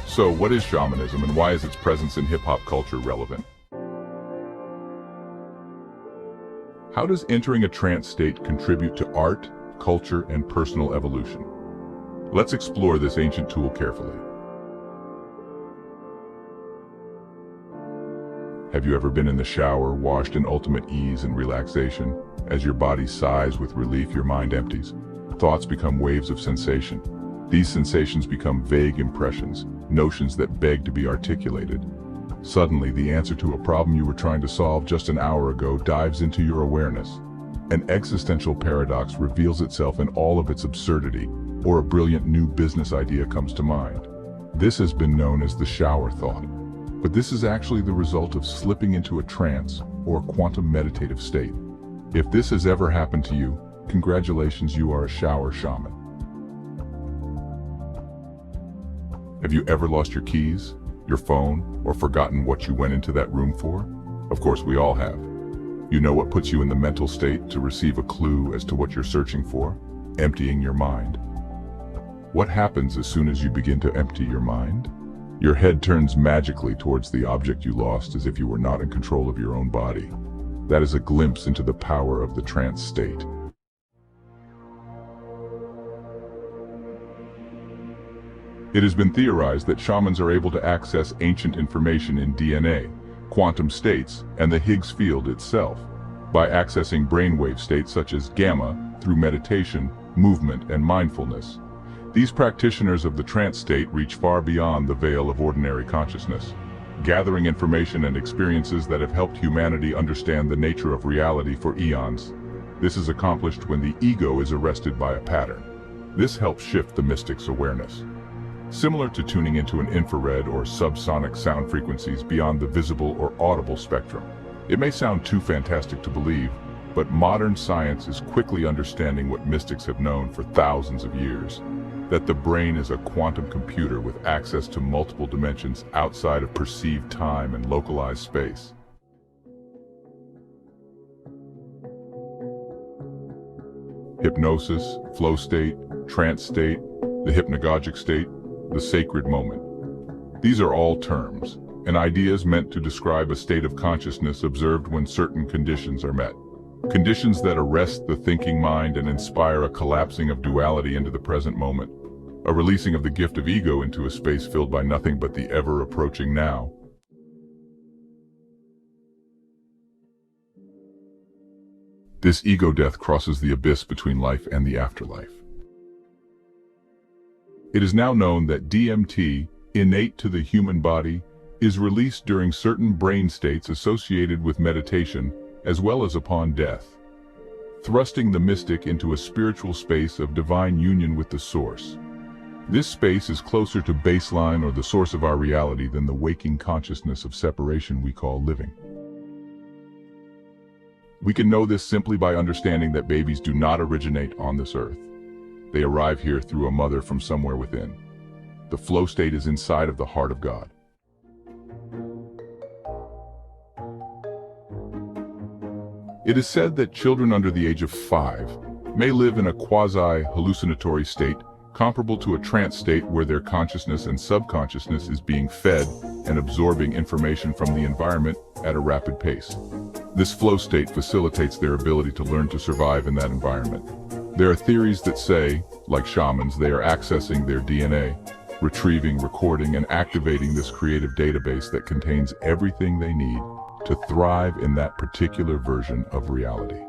So, what is shamanism and why is its presence in hip-hop culture relevant? How does entering a trance state contribute to art, culture, and personal evolution? Let's explore this ancient tool carefully. Have you ever been in the shower, washed in ultimate ease and relaxation? As your body sighs with relief, your mind empties. Thoughts become waves of sensation. These sensations become vague impressions, notions that beg to be articulated. Suddenly, the answer to a problem you were trying to solve just an hour ago dives into your awareness. An existential paradox reveals itself in all of its absurdity, or a brilliant new business idea comes to mind. This has been known as the shower thought. But this is actually the result of slipping into a trance or a quantum meditative state. If this has ever happened to you, congratulations, you are a shower shaman. Have you ever lost your keys, your phone, or forgotten what you went into that room for? Of course, we all have. You know what puts you in the mental state to receive a clue as to what you're searching for? Emptying your mind. What happens as soon as you begin to empty your mind? Your head turns magically towards the object you lost as if you were not in control of your own body. That is a glimpse into the power of the trance state. It has been theorized that shamans are able to access ancient information in DNA, quantum states, and the Higgs field itself, by accessing brainwave states such as gamma through meditation, movement, and mindfulness. These practitioners of the trance state reach far beyond the veil of ordinary consciousness, gathering information and experiences that have helped humanity understand the nature of reality for eons. This is accomplished when the ego is arrested by a pattern. This helps shift the mystic's awareness. Similar to tuning into an infrared or subsonic sound frequencies beyond the visible or audible spectrum. It may sound too fantastic to believe, but modern science is quickly understanding what mystics have known for thousands of years, that the brain is a quantum computer with access to multiple dimensions outside of perceived time and localized space. Hypnosis, flow state, trance state, the hypnagogic state, the sacred moment. These are all terms and ideas meant to describe a state of consciousness observed when certain conditions are met. Conditions that arrest the thinking mind and inspire a collapsing of duality into the present moment, a releasing of the gift of ego into a space filled by nothing but the ever-approaching now. This ego death crosses the abyss between life and the afterlife. It is now known that DMT, innate to the human body, is released during certain brain states associated with meditation, as well as upon death, thrusting the mystic into a spiritual space of divine union with the source. This space is closer to baseline or the source of our reality than the waking consciousness of separation we call living. We can know this simply by understanding that babies do not originate on this earth. They arrive here through a mother from somewhere within. The flow state is inside of the heart of God. It is said that children under the age of 5 may live in a quasi-hallucinatory state comparable to a trance state where their consciousness and subconsciousness is being fed and absorbing information from the environment at a rapid pace. This flow state facilitates their ability to learn to survive in that environment. There are theories that say, like shamans, they are accessing their DNA, retrieving, recording, and activating this creative database that contains everything they need to thrive in that particular version of reality.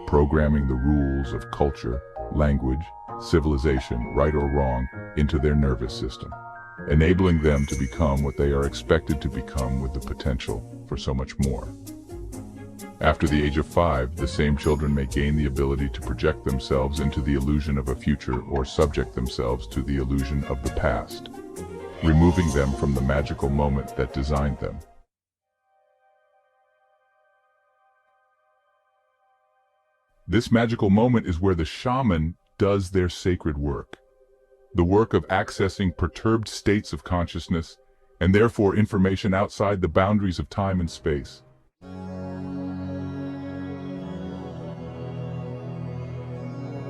Programming the rules of culture, language, civilization, right or wrong, into their nervous system, enabling them to become what they are expected to become with the potential for so much more. After the age of 5, the same children may gain the ability to project themselves into the illusion of a future or subject themselves to the illusion of the past, removing them from the magical moment that designed them. This magical moment is where the shaman does their sacred work. The work of accessing perturbed states of consciousness, and therefore information outside the boundaries of time and space.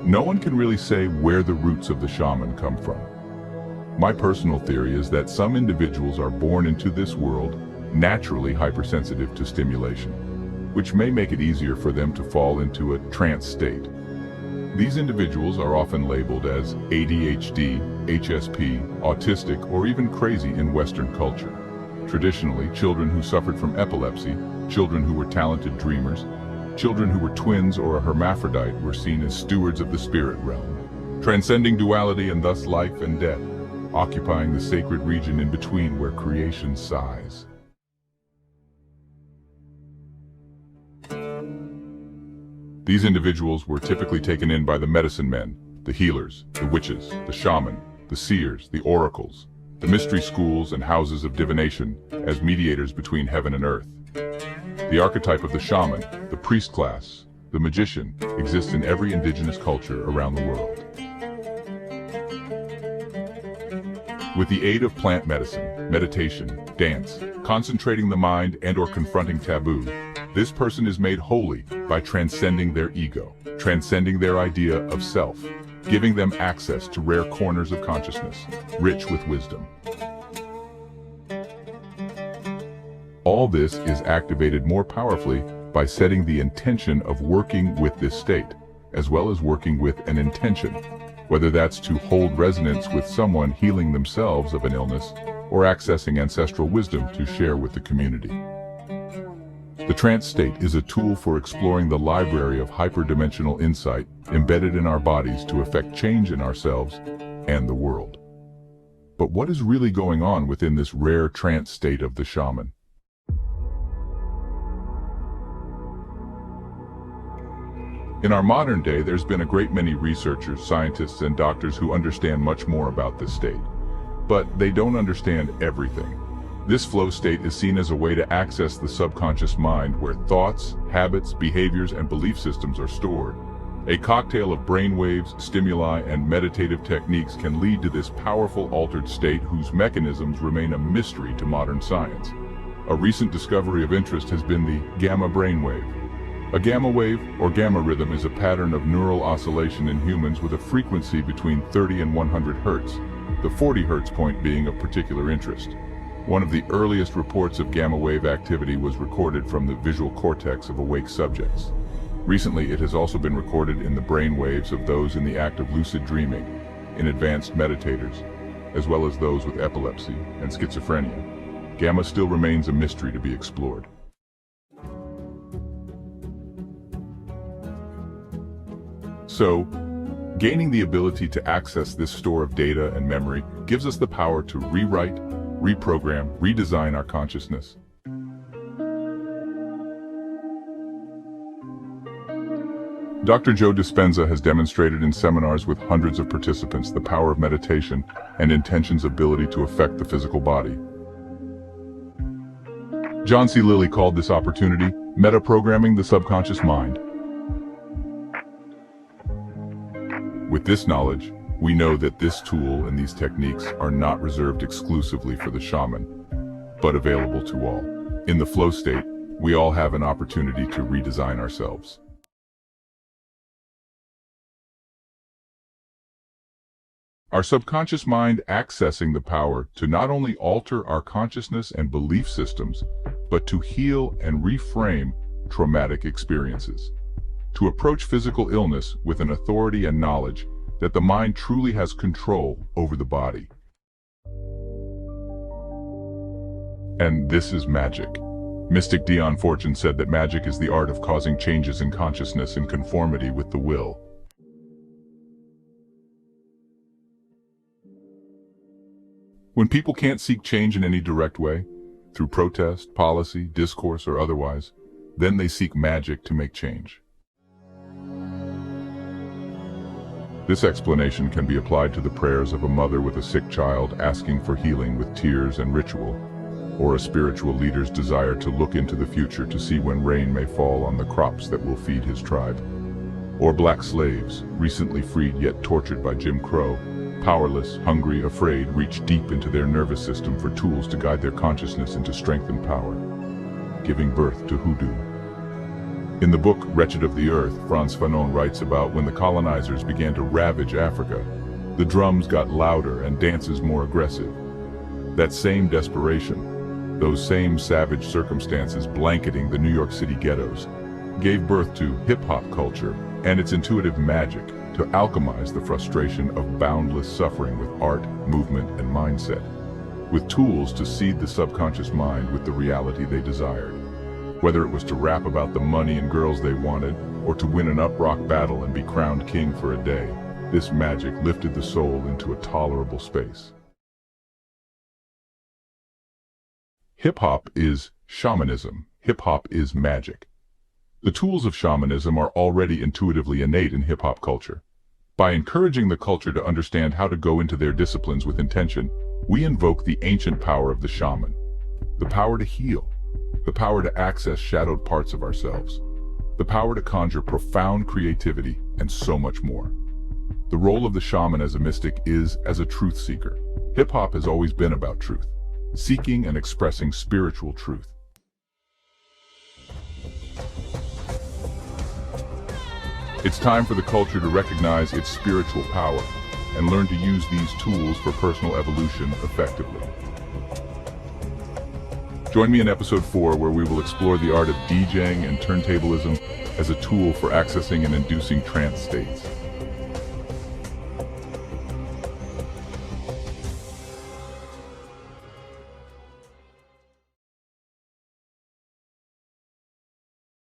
No one can really say where the roots of the shaman come from. My personal theory is that some individuals are born into this world naturally hypersensitive to stimulation, which may make it easier for them to fall into a trance state. These individuals are often labeled as ADHD, HSP, autistic, or even crazy in Western culture. Traditionally, children who suffered from epilepsy, children who were talented dreamers, children who were twins or a hermaphrodite were seen as stewards of the spirit realm, transcending duality and thus life and death, occupying the sacred region in between where creation sighs. These individuals were typically taken in by the medicine men, the healers, the witches, the shaman, the seers, the oracles, the mystery schools and houses of divination as mediators between heaven and earth. The archetype of the shaman, the priest class, the magician, exists in every indigenous culture around the world. With the aid of plant medicine, meditation, dance, concentrating the mind and/or confronting taboo, this person is made holy by transcending their ego, transcending their idea of self, giving them access to rare corners of consciousness, rich with wisdom. All this is activated more powerfully by setting the intention of working with this state, as well as working with an intention, whether that's to hold resonance with someone healing themselves of an illness or accessing ancestral wisdom to share with the community. The trance state is a tool for exploring the library of hyperdimensional insight embedded in our bodies to effect change in ourselves and the world. But what is really going on within this rare trance state of the shaman? In our modern day, there's been a great many researchers, scientists, and doctors who understand much more about this state. But they don't understand everything. This flow state is seen as a way to access the subconscious mind where thoughts, habits, behaviors, and belief systems are stored. A cocktail of brainwaves, stimuli, and meditative techniques can lead to this powerful altered state whose mechanisms remain a mystery to modern science. A recent discovery of interest has been the gamma brainwave. A gamma wave, or gamma rhythm, is a pattern of neural oscillation in humans with a frequency between 30 and 100 hertz, the 40 hertz point being of particular interest. One of the earliest reports of gamma wave activity was recorded from the visual cortex of awake subjects. Recently, it has also been recorded in the brain waves of those in the act of lucid dreaming, in advanced meditators, as well as those with epilepsy and schizophrenia. Gamma still remains a mystery to be explored. So, gaining the ability to access this store of data and memory gives us the power to rewrite, reprogram, redesign our consciousness. Dr. Joe Dispenza has demonstrated in seminars with hundreds of participants the power of meditation and intention's ability to affect the physical body. John C. Lilly called this opportunity metaprogramming the subconscious mind. With this knowledge, we know that this tool and these techniques are not reserved exclusively for the shaman, but available to all. In the flow state, we all have an opportunity to redesign ourselves. Our subconscious mind accessing the power to not only alter our consciousness and belief systems, but to heal and reframe traumatic experiences. To approach physical illness with an authority and knowledge that the mind truly has control over the body. And this is magic. Mystic Dion Fortune said that magic is the art of causing changes in consciousness in conformity with the will. When people can't seek change in any direct way, through protest, policy, discourse, or otherwise, then they seek magic to make change. This explanation can be applied to the prayers of a mother with a sick child asking for healing with tears and ritual, or a spiritual leader's desire to look into the future to see when rain may fall on the crops that will feed his tribe. Or black slaves, recently freed yet tortured by Jim Crow, powerless, hungry, afraid, reach deep into their nervous system for tools to guide their consciousness into strength and power, giving birth to hoodoo. In the book Wretched of the Earth, Frantz Fanon writes about when the colonizers began to ravage Africa. The drums got louder and dances more aggressive. That same desperation, those same savage circumstances blanketing the New York City ghettos, gave birth to hip-hop culture and its intuitive magic to alchemize the frustration of boundless suffering with art, movement, and mindset, with tools to seed the subconscious mind with the reality they desired. Whether it was to rap about the money and girls they wanted, or to win an up-rock battle and be crowned king for a day, this magic lifted the soul into a tolerable space. Hip-hop is shamanism. Hip-hop is magic. The tools of shamanism are already intuitively innate in hip-hop culture. By encouraging the culture to understand how to go into their disciplines with intention, we invoke the ancient power of the shaman. The power to heal. The power to access shadowed parts of ourselves. The power to conjure profound creativity, and so much more. The role of the shaman as a mystic is as a truth seeker. Hip-hop has always been about truth, seeking and expressing spiritual truth. It's time for the culture to recognize its spiritual power and learn to use these tools for personal evolution effectively. Join me in episode 4, where we will explore the art of DJing and turntablism as a tool for accessing and inducing trance states.